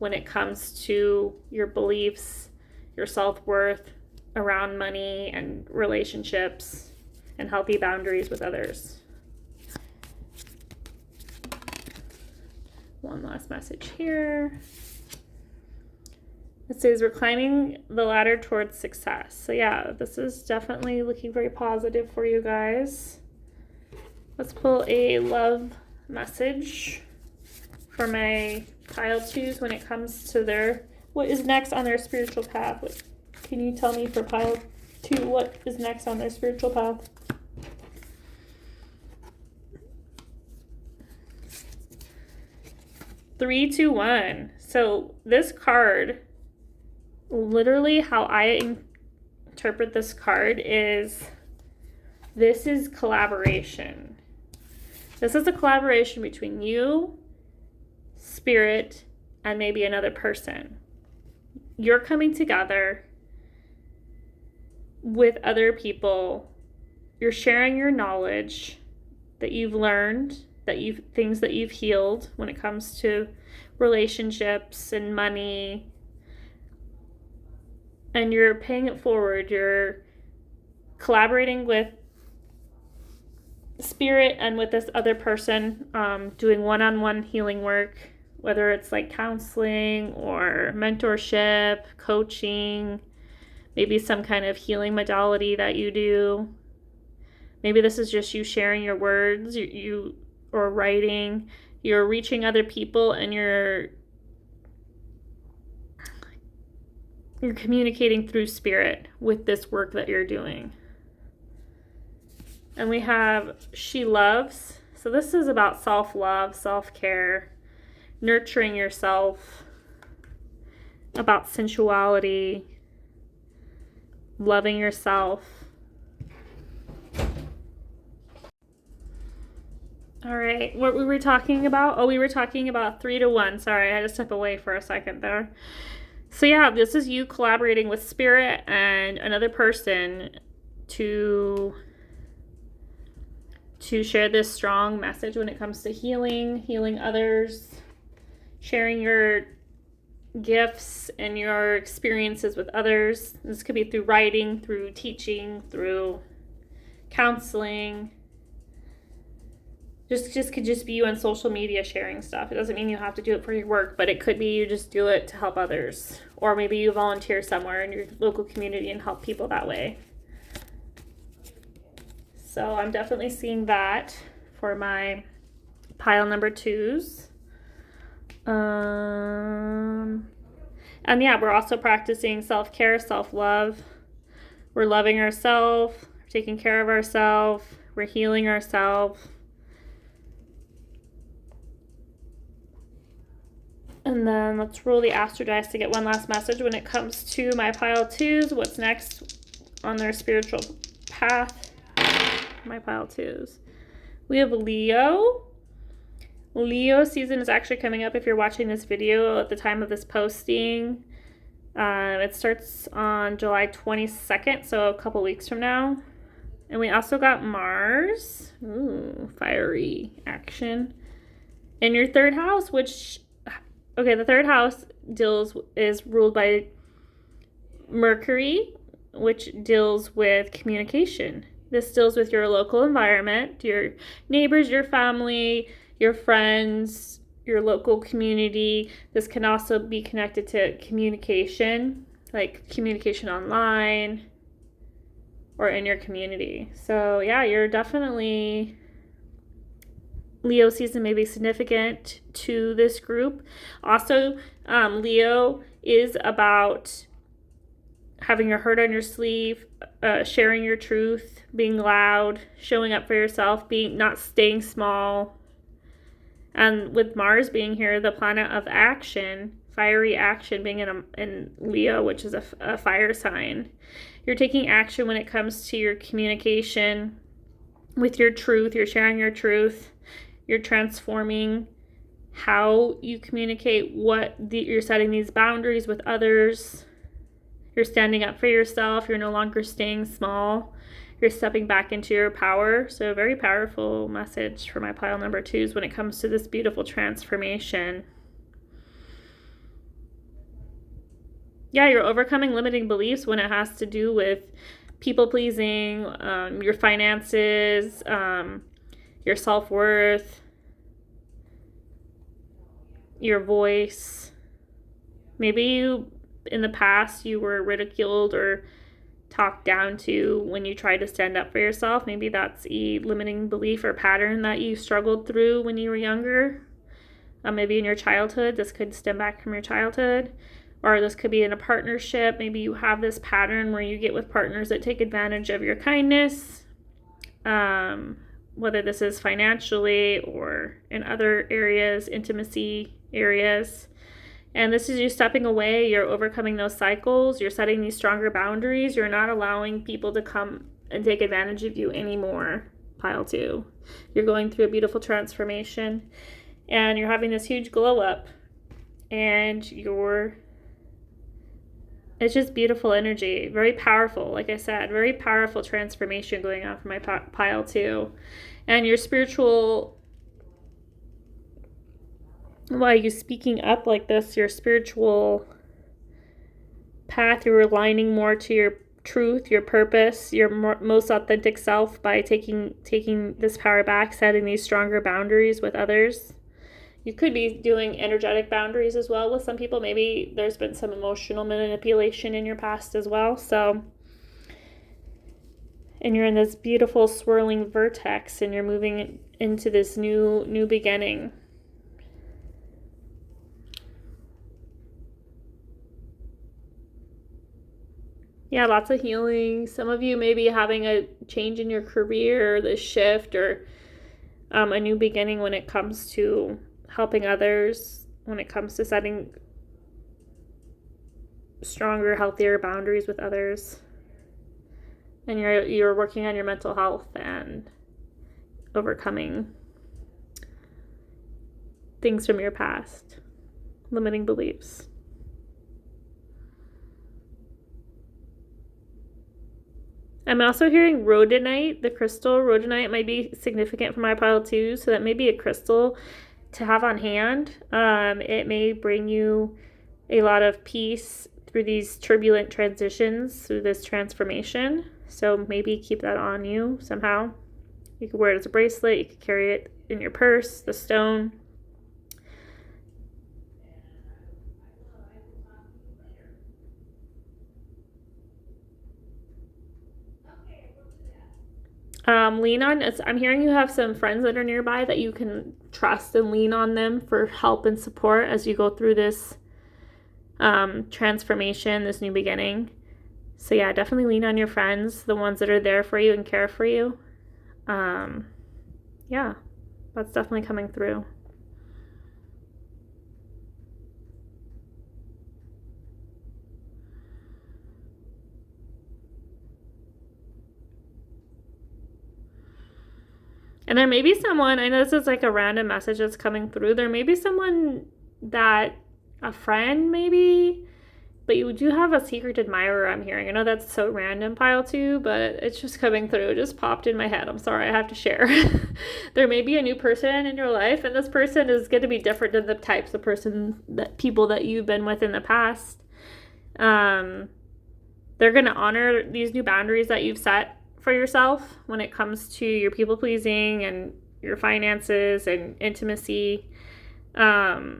when it comes to your beliefs, your self-worth around money and relationships, and healthy boundaries with others. One last message here. It says we're climbing the ladder towards success. So yeah, this is definitely looking very positive for you guys. Let's pull a love message for my pile twos when it comes to what is next on their spiritual path. Can you tell me for pile two what is next on their spiritual path? Three, two, one. So this card, literally how I interpret this card is, this is collaboration. This is a collaboration between you, spirit, and maybe another person. You're coming together with other people. You're sharing your knowledge that you've learned, things that you've healed when it comes to relationships and money. And you're paying it forward. You're collaborating with spirit and with this other person, doing one-on-one healing work, whether it's like counseling or mentorship, coaching, maybe some kind of healing modality that you do. Maybe this is just you sharing your words, or writing. You're reaching other people and you're communicating through spirit with this work that you're doing. And we have she loves. So this is about self-love, self-care, nurturing yourself, about sensuality, loving yourself. All right, what were we talking about? Oh, we were talking about 3 to 1. Sorry, I had to step away for a second there. So yeah, this is you collaborating with spirit and another person to share this strong message when it comes to healing others, sharing your gifts and your experiences with others. This could be through writing, through teaching, through counseling. Just could just be you on social media sharing stuff. It doesn't mean you have to do it for your work, but it could be you just do it to help others. Or maybe you volunteer somewhere in your local community and help people that way. So I'm definitely seeing that for my pile number twos. And yeah, we're also practicing self-care, self-love. We're loving ourselves, taking care of ourselves, we're healing ourselves. And then let's roll the astro dice to get one last message when it comes to my pile twos. What's next on their spiritual path? My pile twos. We have Leo. Leo season is actually coming up if you're watching this video at the time of this posting. It starts on July 22nd, so a couple weeks from now. And we also got Mars. Ooh, fiery action. In your third house, the third house is ruled by Mercury, which deals with communication. This deals with your local environment, your neighbors, your family, your friends, your local community. This can also be connected to communication, like communication online or in your community. So yeah, you're definitely, Leo season may be significant to this group. Also, Leo is about having your heart on your sleeve, sharing your truth, being loud, showing up for yourself, not staying small. And with Mars being here, the planet of action, fiery action, being in Leo, which is a fire sign, you're taking action when it comes to your communication with your truth. You're sharing your truth. You're transforming how you communicate, you're setting these boundaries with others. You're standing up for yourself. You're no longer staying small. You're stepping back into your power. So a very powerful message for my pile number twos when it comes to this beautiful transformation. Yeah, you're overcoming limiting beliefs when it has to do with people pleasing, your finances, your self-worth, your voice. Maybe you in the past you were ridiculed or talked down to when you tried to stand up for yourself. Maybe that's a limiting belief or pattern that you struggled through when you were younger. Maybe in your childhood. This could stem back from your childhood. Or this could be in a partnership. Maybe you have this pattern where you get with partners that take advantage of your kindness. Whether this is financially or in other areas, intimacy areas. And this is you stepping away. You're overcoming those cycles. You're setting these stronger boundaries. You're not allowing people to come and take advantage of you anymore, pile 2. You're going through a beautiful transformation. And you're having this huge glow up. And it's just beautiful energy. Very powerful, like I said. Very powerful transformation going on for my pile 2. And your spiritual... Why you speaking up like this, your spiritual path, you're aligning more to your truth, your purpose, your most authentic self by taking this power back, setting these stronger boundaries with others. You could be doing energetic boundaries as well with some people. Maybe there's been some emotional manipulation in your past as well. And you're in this beautiful swirling vortex and you're moving into this new beginning. Yeah, lots of healing. Some of you may be having a change in your career, or this shift, or a new beginning when it comes to helping others, when it comes to setting stronger, healthier boundaries with others. And you're working on your mental health and overcoming things from your past, limiting beliefs. I'm also hearing rhodonite, the crystal. Rhodonite might be significant for my pile 2, so that may be a crystal to have on hand. It may bring you a lot of peace through these turbulent transitions, through this transformation. So maybe keep that on you somehow. You could wear it as a bracelet. You could carry it in your purse, the stone. Lean on, I'm hearing you have some friends that are nearby that you can trust and lean on them for help and support as you go through this transformation, this new beginning. So yeah, definitely lean on your friends, the ones that are there for you and care for you. Yeah, that's definitely coming through. And there may be someone, I know this is like a random message that's coming through. There may be someone that, a friend maybe, but you do have a secret admirer, I'm hearing. I know that's so random, pile 2, but it's just coming through. It just popped in my head. I'm sorry, I have to share. There may be a new person in your life, and this person is going to be different than the types of people that you've been with in the past. They're going to honor these new boundaries that you've set for yourself when it comes to your people pleasing and your finances and intimacy. Yeah,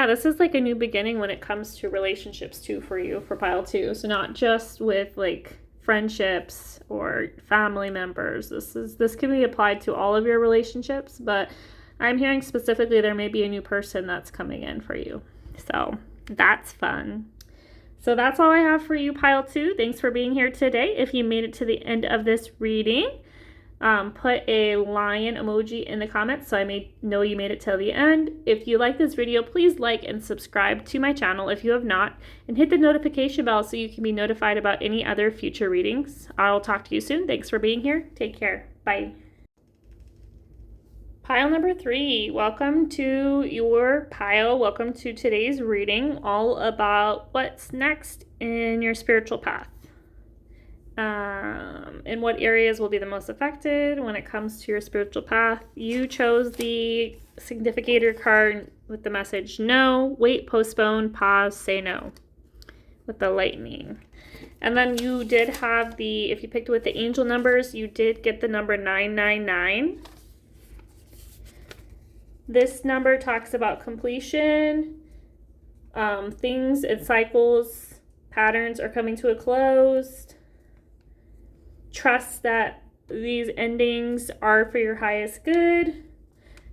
this is like a new beginning when it comes to relationships too for you, for pile 2. So not just with like friendships or family members. This can be applied to all of your relationships, but I'm hearing specifically there may be a new person that's coming in for you. So that's fun. So that's all I have for you, pile 2. Thanks for being here today. If you made it to the end of this reading, put a lion emoji in the comments so I may know you made it till the end. If you like this video, please like and subscribe to my channel if you have not, and hit the notification bell so you can be notified about any other future readings. I'll talk to you soon. Thanks for being here. Take care. Bye. Pile number 3, welcome to your pile. Welcome to today's reading, all about what's next in your spiritual path. And what areas will be the most affected when it comes to your spiritual path. You chose the significator card with the message no, wait, postpone, pause, say no, with the lightning. And then you did have if you picked with the angel numbers, you did get the number 999. This number talks about completion, Things and cycles, patterns are coming to a close. Trust that these endings are for your highest good.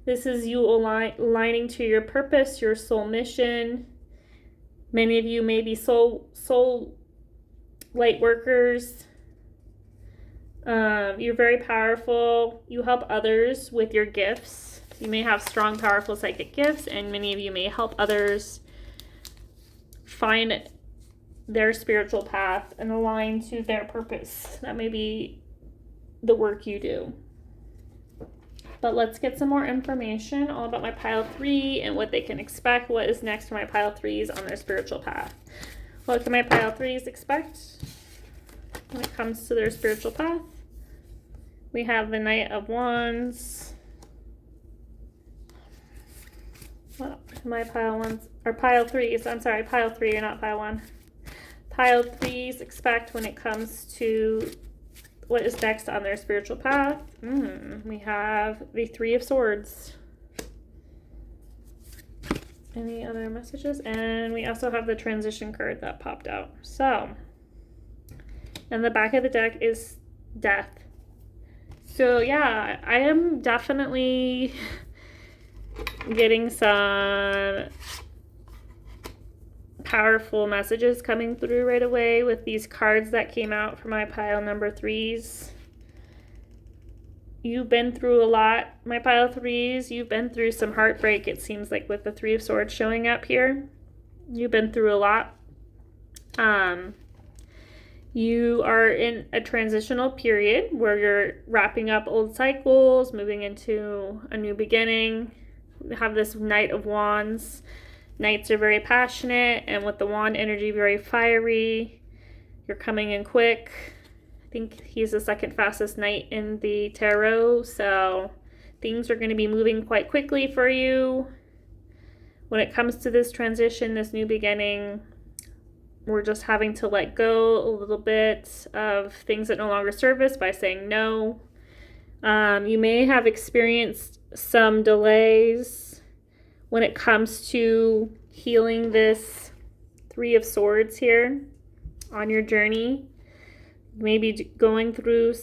This is you aligning to your purpose, your soul mission. Many of you may be soul light workers. You're very powerful. You help others with your gifts. You may have strong, powerful psychic gifts, and many of you may help others find their spiritual path and align to their purpose. That may be the work you do. But let's get some more information all about my pile 3 and what they can expect. What is next for my pile 3s on their spiritual path? What can my pile 3s expect when it comes to their spiritual path? We have the Knight of Wands. Well, my pile 1s, or pile 3s, I'm sorry, pile 3 or not pile 1. Pile 3s expect when it comes to what is next on their spiritual path. We have the 3 of Swords. Any other messages? And we also have the transition card that popped out. So, and the back of the deck is Death. So yeah, I am definitely getting some powerful messages coming through right away with these cards that came out for my pile number 3s. You've been through a lot, my pile 3s. You've been through some heartbreak, it seems like, with the 3 of Swords showing up here. You've been through a lot. You are in a transitional period where you're wrapping up old cycles, moving into a new beginning. We have this Knight of Wands. Knights are very passionate, and with the wand energy, very fiery. You're coming in quick. I think he's the second fastest knight in the tarot, so things are going to be moving quite quickly for you. When it comes to this transition, this new beginning, we're just having to let go a little bit of things that no longer serve us by saying no. You may have experienced some delays when it comes to healing this 3 of Swords here on your journey. You may be going through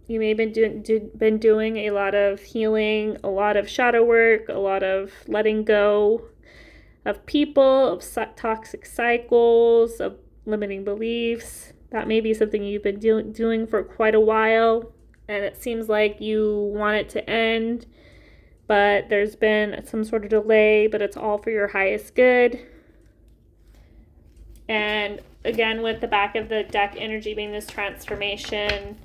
you may have been doing a lot of healing, a lot of shadow work, a lot of letting go of people, of toxic cycles, of limiting beliefs. That may be something you've been doing for quite a while, and it seems like you want it to end, but there's been some sort of delay, but it's all for your highest good. And again, with the back of the deck energy being this transformation,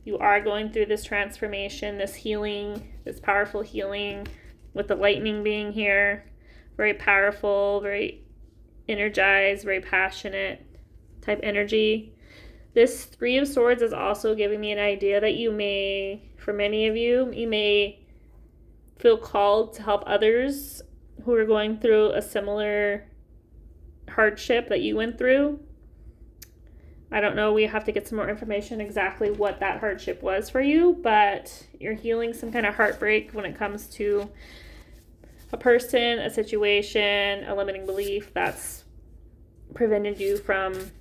you are going through this transformation, this healing, this powerful healing, with the lightning being here. Very powerful, very energized, very passionate type energy. This 3 of Swords is also giving me an idea that you may, for many of you, you may feel called to help others who are going through a similar hardship that you went through. I don't know, we have to get some more information exactly what that hardship was for you, but you're healing some kind of heartbreak when it comes to a person, a situation, a limiting belief that's prevented you from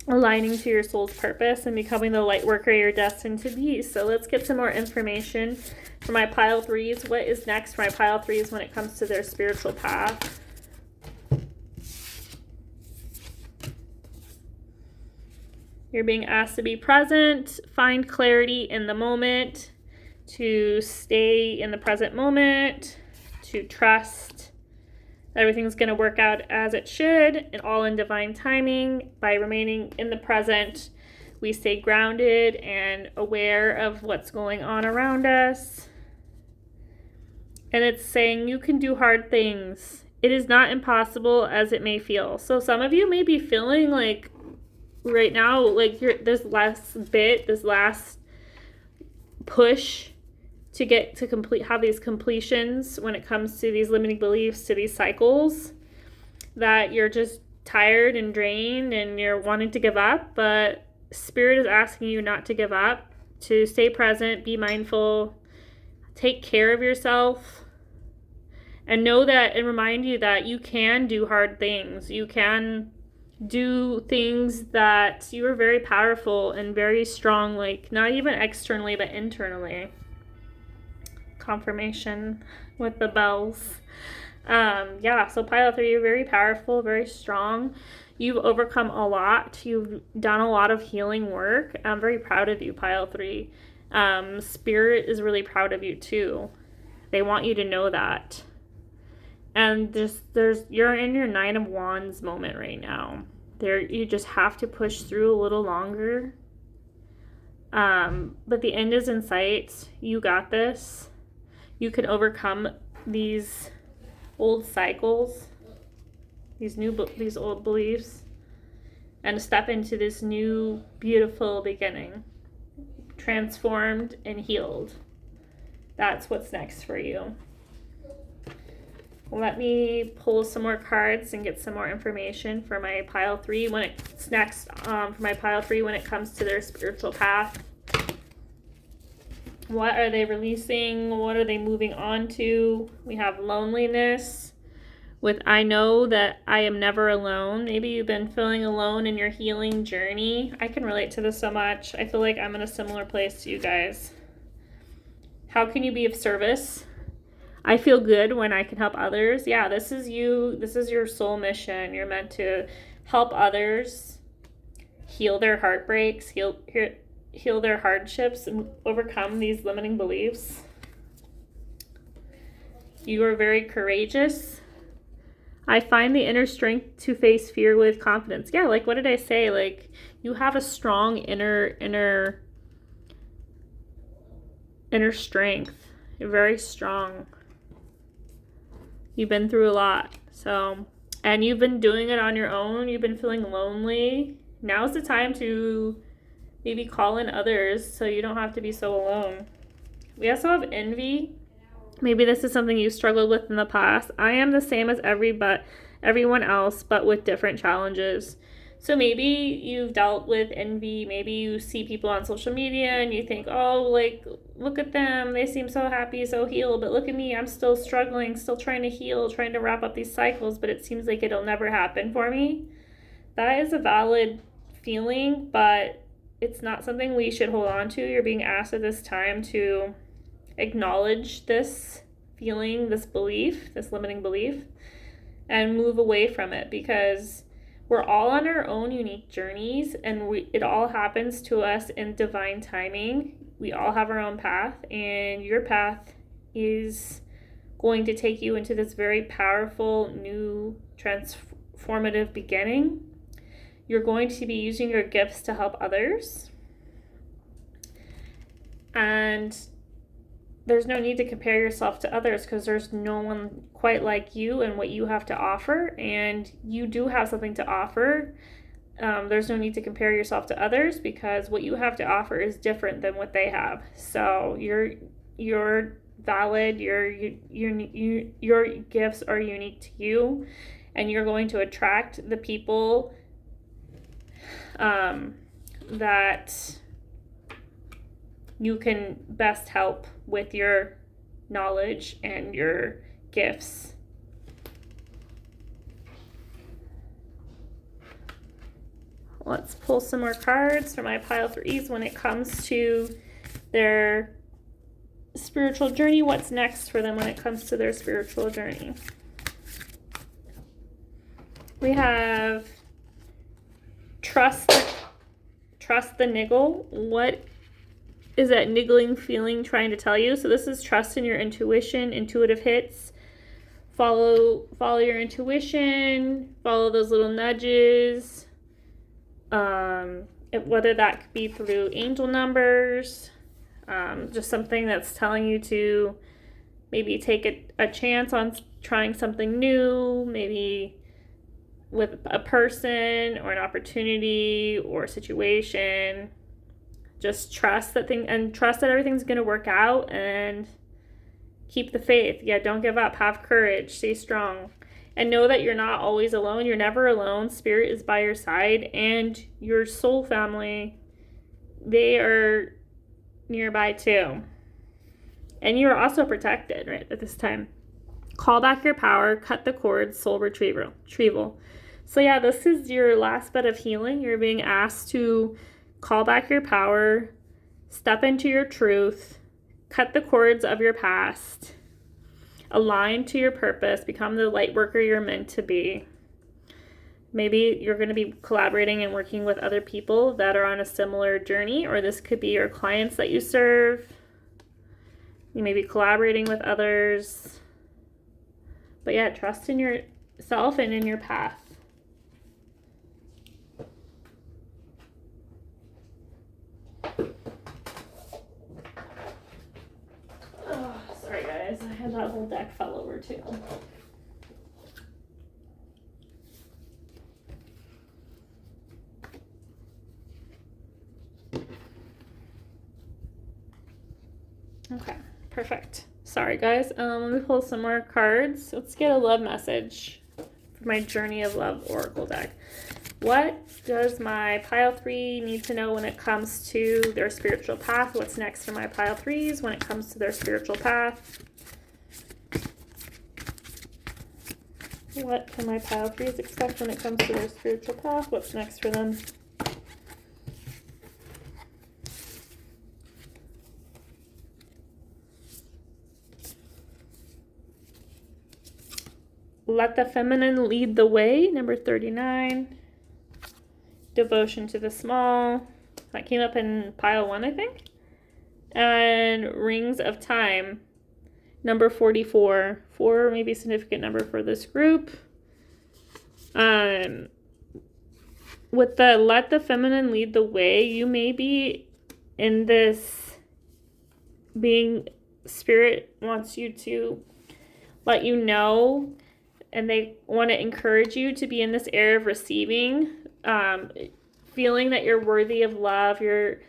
aligning to your soul's purpose and becoming the light worker you're destined to be. So let's get some more information for my pile 3s. What is next for my pile 3s when it comes to their spiritual path? You're being asked to be present, find clarity in the moment, to stay in the present moment, to trust that everything's going to work out as it should and all in divine timing. By remaining in the present, we stay grounded and aware of what's going on around us. And it's saying you can do hard things. It is not impossible as it may feel. So some of you may be feeling like right now, like this last push to get to have these completions when it comes to these limiting beliefs, to these cycles, that you're just tired and drained and you're wanting to give up. But Spirit is asking you not to give up, to stay present, be mindful, take care of yourself, And know that and remind you that you can do hard things. You can do things that you are very powerful and very strong, like not even externally, but internally. Confirmation with the bells. So pile 3, you're very powerful, very strong. You've overcome a lot. You've done a lot of healing work. I'm very proud of you, pile 3. Spirit is really proud of you too. They want you to know that. And you're in your 9 of Wands moment right now. You just have to push through a little longer. But the end is in sight. You got this. You can overcome these old cycles, these old beliefs, and step into this new, beautiful beginning, transformed and healed. That's what's next for you. Let me pull some more cards and get some more information for my pile 3 when it's next. For my pile 3 when it comes to their spiritual path. What are they releasing? What are they moving on to? We have loneliness with I know that I am never alone. Maybe you've been feeling alone in your healing journey. I can relate to this so much. I feel like I'm in a similar place to you guys. How can you be of service? I feel good when I can help others. Yeah, this is you. This is your soul mission. You're meant to help others heal their heartbreaks, heal their hardships, and overcome these limiting beliefs. You are very courageous. I find the inner strength to face fear with confidence. Yeah, like what did I say? Like you have a strong inner strength. You're very strong. You've been through a lot. And you've been doing it on your own. You've been feeling lonely. Now's the time to maybe call in others so you don't have to be so alone. We also have envy. Maybe this is something you struggled with in the past. I am the same as everyone else, but with different challenges. So maybe you've dealt with envy. Maybe you see people on social media and you think, oh, like, look at them. They seem so happy, so healed. But look at me. I'm still struggling, still trying to heal, trying to wrap up these cycles. But it seems like it'll never happen for me. That is a valid feeling, but it's not something we should hold on to. You're being asked at this time to acknowledge this feeling, this belief, this limiting belief, and move away from it, because we're all on our own unique journeys, and it all happens to us in divine timing. We all have our own path, and your path is going to take you into this very powerful, new, transformative beginning. You're going to be using your gifts to help others. And there's no need to compare yourself to others, because there's no one quite like you and what you have to offer. And you do have something to offer. There's no need to compare yourself to others, because what you have to offer is different than what they have. So you're valid. Your gifts are unique to you, and you're going to attract the people that you can best help with your knowledge and your gifts. Let's pull some more cards for my pile 3s when it comes to their spiritual journey. What's next for them when it comes to their spiritual journey? We have trust the niggle. What is that niggling feeling trying to tell you? So this is trust in your intuition, intuitive hits. Follow your intuition, follow those little nudges. Whether that could be through angel numbers, just something that's telling you to maybe take a chance on trying something new, maybe with a person or an opportunity or a situation. Just trust that everything's going to work out, and keep the faith. Yeah, don't give up. Have courage. Stay strong. And know that you're not always alone. You're never alone. Spirit is by your side, and your soul family, they are nearby too. And you're also protected right at this time. Call back your power, cut the cords, soul retrieval. So yeah, this is your last bit of healing. You're being asked to call back your power, step into your truth, cut the cords of your past, align to your purpose, become the light worker you're meant to be. Maybe you're going to be collaborating and working with other people that are on a similar journey, or this could be your clients that you serve. You may be collaborating with others. But yeah, trust in yourself and in your path. Oh, sorry guys, I had that whole deck fell over too. Okay, perfect. Sorry guys, let me pull some more cards. Let's get a love message for my Journey of Love Oracle deck. What does my pile 3 need to know when it comes to their spiritual path? What's next for my pile 3s when it comes to their spiritual path? What can my pile 3s expect when it comes to their spiritual path? What's next for them? Let the feminine lead the way, number 39. Devotion to the small. That came up in pile 1, I think. And Rings of Time, number 44. 4 may be a significant number for this group. With the let the feminine lead the way, you may be in this being, Spirit wants you to let you know, and they want to encourage you to be in this area of receiving, feeling that you're worthy of love, you're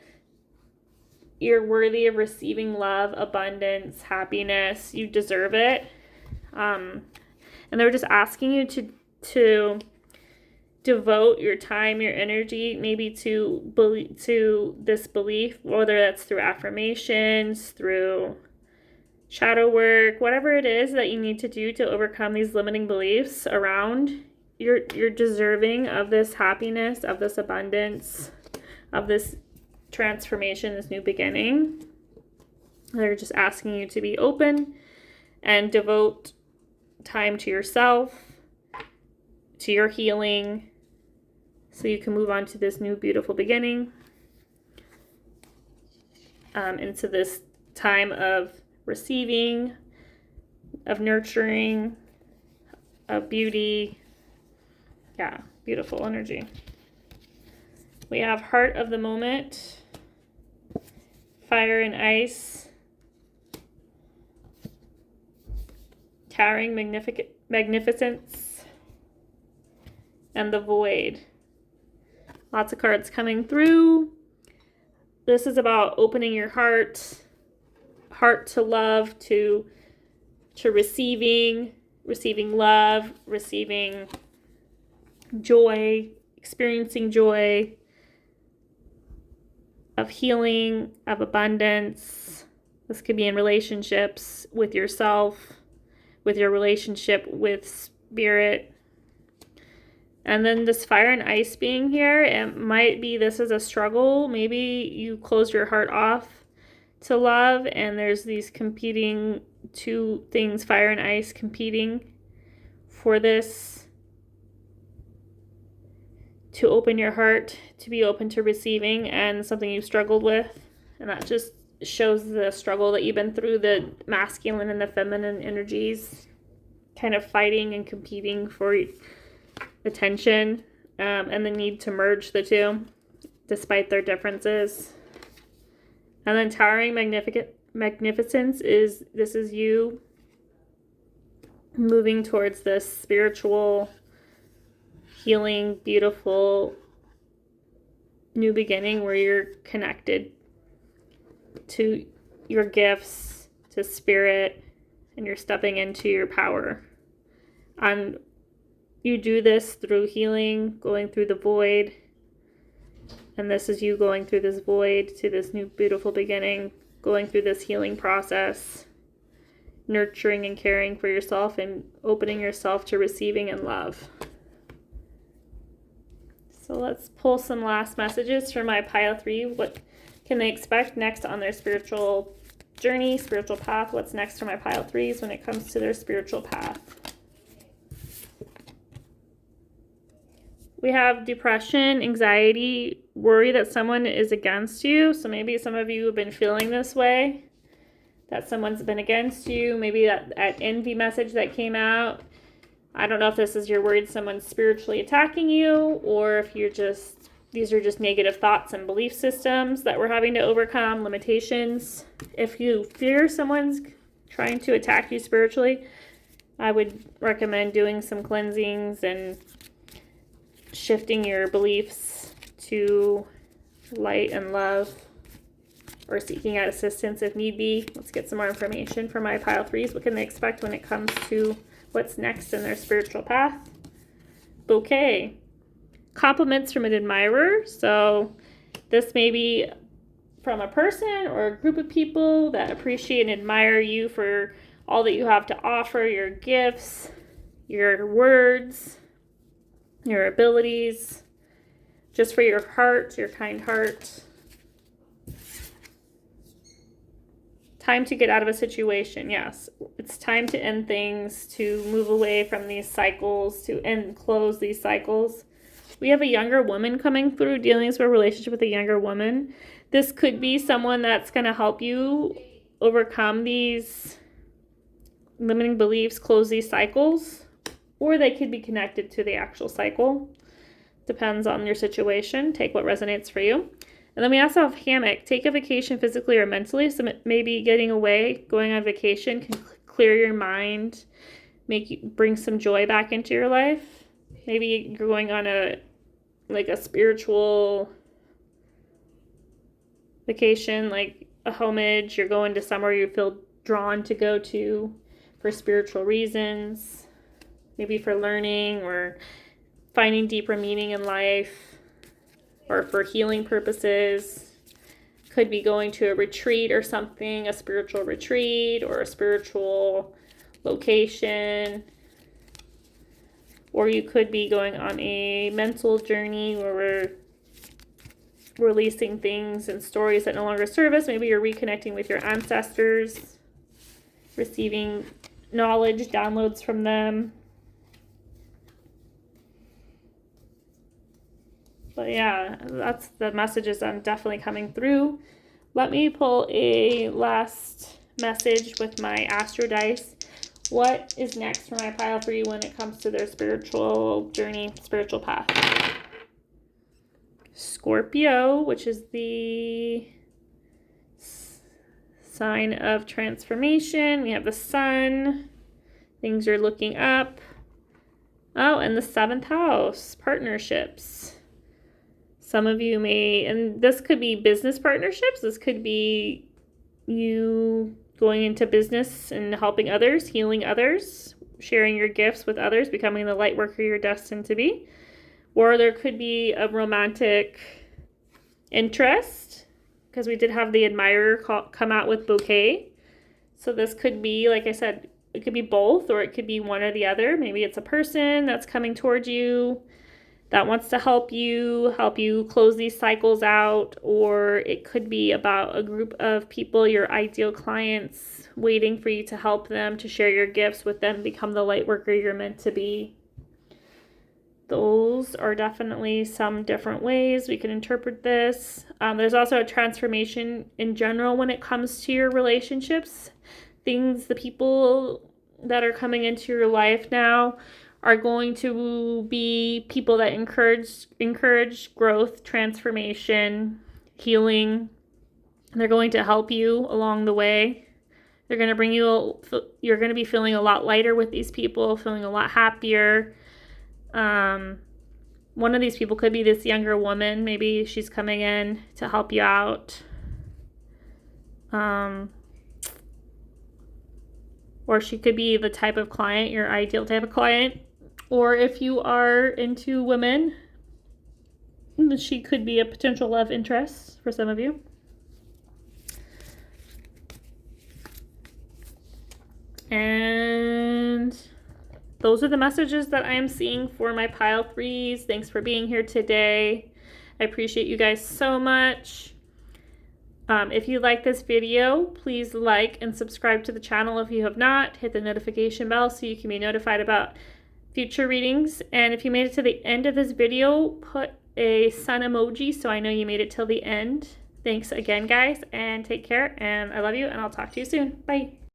worthy of receiving love, abundance, happiness. You deserve it. And they're just asking you to devote your time, your energy, maybe to this belief, whether that's through affirmations, through shadow work, whatever it is that you need to do to overcome these limiting beliefs around. You're deserving of this happiness, of this abundance, of this transformation, this new beginning. They're just asking you to be open and devote time to yourself, to your healing, so you can move on to this new beautiful beginning, into this time of receiving, of nurturing, of beauty. Yeah, beautiful energy. We have Heart of the Moment, Fire and Ice, Towering Magnificence, and the Void. Lots of cards coming through. This is about opening your heart to love, to receiving love, receiving joy, experiencing joy, of healing, of abundance. This could be in relationships with yourself, with your relationship with Spirit. And then this Fire and Ice being here, it might be this is a struggle. Maybe you closed your heart off to love, and there's these competing two things, Fire and Ice, competing for this, to open your heart, to be open to receiving, and something you've struggled with. And that just shows the struggle that you've been through, the masculine and the feminine energies kind of fighting and competing for attention, and the need to merge the two despite their differences. And then Towering Magnificence is you moving towards this spiritual, healing, beautiful new beginning where you're connected to your gifts, to Spirit, and you're stepping into your power. And you do this through healing, going through the void. And this is you going through this void to this new beautiful beginning, going through this healing process. nurturing and caring for yourself and opening yourself to receiving and love. So let's pull some last messages for my pile 3. What can they expect next on their spiritual journey, spiritual path? What's next for my pile 3s when it comes to their spiritual path? We have depression, anxiety, worry that someone is against you. So maybe some of you have been feeling this way, that someone's been against you. Maybe that envy message that came out. I don't know if this is you're worried someone's spiritually attacking you, or if these are just negative thoughts and belief systems that we're having to overcome, limitations. If you fear someone's trying to attack you spiritually, I would recommend doing some cleansings and shifting your beliefs to light and love, or seeking out assistance if need be. Let's get some more information from my pile 3s. What can they expect when it comes to what's next in their spiritual path? Bouquet. Compliments from an admirer. So this may be from a person or a group of people that appreciate and admire you for all that you have to offer, your gifts, your words, your abilities, just for your heart, your kind heart. Time to get out of a situation. Yes, it's time to end things, to move away from these cycles, to close these cycles. We have a younger woman coming through, dealing with a relationship with a younger woman. This could be someone that's going to help you overcome these limiting beliefs, close these cycles, or they could be connected to the actual cycle. Depends on your situation. Take what resonates for you. And then we also have hammock. Take a vacation physically or mentally. So maybe getting away, going on vacation can clear your mind, bring some joy back into your life. Maybe you're going on a spiritual vacation, like a homage. You're going to somewhere you feel drawn to go to for spiritual reasons, maybe for learning or finding deeper meaning in life, or for healing purposes. Could be going to a retreat or something, a spiritual retreat or a spiritual location. Or you could be going on a mental journey where we're releasing things and stories that no longer serve us. Maybe you're reconnecting with your ancestors, receiving knowledge, downloads from them. But yeah, that's the messages I'm definitely coming through. Let me pull a last message with my Astro Dice. What is next for my pile 3 when it comes to their spiritual journey, spiritual path? Scorpio, which is the sign of transformation. We have the sun. Things are looking up. Oh, and the 7th house, partnerships. Some of you may, and this could be business partnerships. This could be you going into business and helping others, healing others, sharing your gifts with others, becoming the light worker you're destined to be. Or there could be a romantic interest, because we did have the admirer come out with bouquet. So this could be, like I said, it could be both, or it could be one or the other. Maybe it's a person that's coming towards you that wants to help you close these cycles out, or it could be about a group of people, your ideal clients, waiting for you to help them, to share your gifts with them, become the light worker you're meant to be. Those are definitely some different ways we can interpret this. There's also a transformation in general when it comes to your relationships. The people that are coming into your life now are going to be people that encourage growth, transformation, healing. They're going to help you along the way. They're going to you're going to be feeling a lot lighter with these people, feeling a lot happier. One of these people could be this younger woman. Maybe she's coming in to help you out. Or she could be the type of client, your ideal type of client. Or if you are into women, she could be a potential love interest for some of you. And those are the messages that I am seeing for my pile 3s. Thanks for being here today. I appreciate you guys so much. If you like this video, please like and subscribe to the channel if you have not. Hit the notification bell so you can be notified about future readings. And if you made it to the end of this video, put a sun emoji so I know you made it till the end. Thanks again, guys, and take care. And I love you, and I'll talk to you soon. Bye.